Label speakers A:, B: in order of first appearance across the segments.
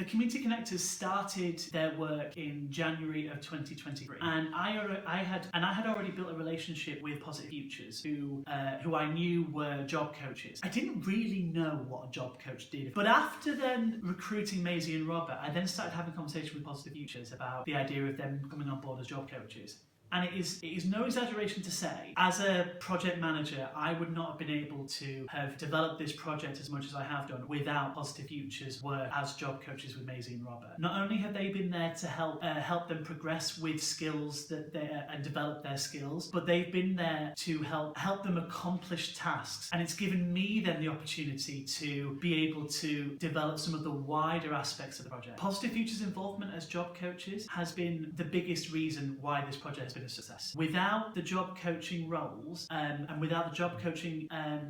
A: The Community Connectors started their work in January of 2023, and I had already built a relationship with Positive Futures, who I knew were job coaches. I didn't really know what a job coach did, but after then recruiting Maisie and Robert, I then started having a conversation with Positive Futures about the idea of them coming on board as job coaches. And it is no exaggeration to say, as a project manager, I would not have been able to have developed this project as much as I have done without Positive Futures' work as job coaches with Maisie and Robert. Not only have they been there to help them progress with skills and develop their skills, but they've been there to help them accomplish tasks. And it's given me then the opportunity to be able to develop some of the wider aspects of the project. Positive Futures' involvement as job coaches has been the biggest reason why this project has been a success. Without the job coaching roles and without the job coaching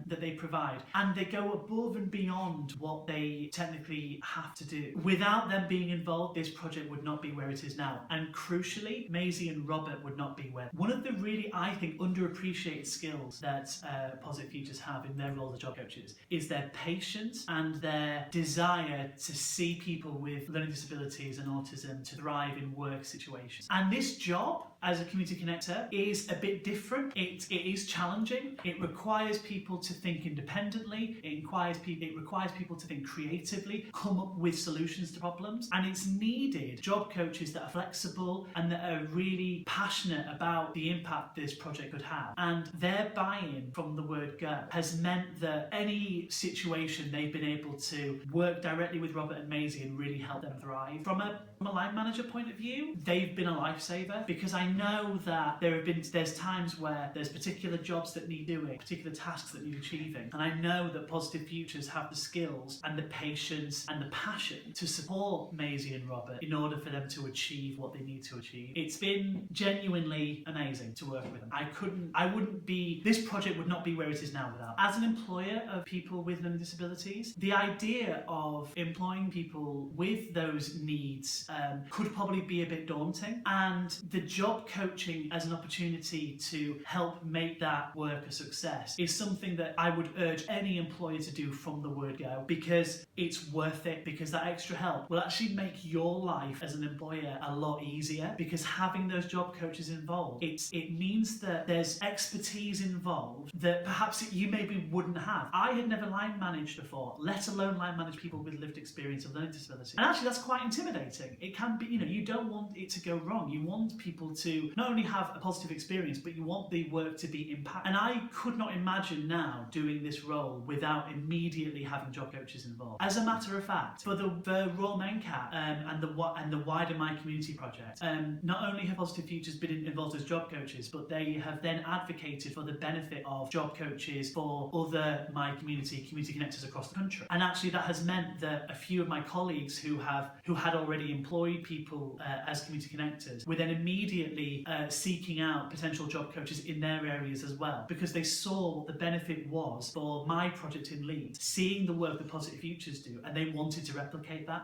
A: that they provide, and they go above and beyond what they technically have to do, without them being involved, this project would not be where it is now. And crucially, Maisie and Robert would not be where. One of the really, I think, underappreciated skills that Positive Futures have in their role as job coaches is their patience and their desire to see people with learning disabilities and autism to thrive in work situations. And this job as a community connector is a bit different. It is challenging. It requires people to think independently. It requires people to think creatively, come up with solutions to problems. And it's needed job coaches that are flexible and that are really passionate about the impact this project could have. And their buy-in from the word go has meant that any situation they've been able to work directly with Robert and Maisie and really help them thrive. From a line manager point of view, they've been a lifesaver, because I know that there's times where there's particular jobs that need doing, particular tasks that need achieving, and I know that Positive Futures have the skills and the patience and the passion to support Maisie and Robert in order for them to achieve what they need to achieve. It's been genuinely amazing to work with them. This project would not be where it is now without. As an employer of people with learning disabilities, the idea of employing people with those needs could probably be a bit daunting, and the job coaching as an opportunity to help make that work a success is something that I would urge any employer to do from the word go, because it's worth it, because that extra help will actually make your life as an employer a lot easier, because having those job coaches involved, it means that there's expertise involved that perhaps you maybe wouldn't have. I had never line managed before, let alone line manage people with lived experience of learning disability. And actually that's quite intimidating. It can be, you don't want it to go wrong. You want people to not only have a positive experience, but you want the work to be impactful. And I could not imagine now doing this role without immediately having job coaches involved. As a matter of fact, for the Royal Mencap and the wider My Community Project, not only have Positive Futures been involved as job coaches, but they have then advocated for the benefit of job coaches for other My Community connectors across the country. And actually that has meant that a few of my colleagues who had already employed people as community connectors were then immediately seeking out potential job coaches in their areas as well, because they saw what the benefit was for my project in Leeds, seeing the work that Positive Futures do, and they wanted to replicate that.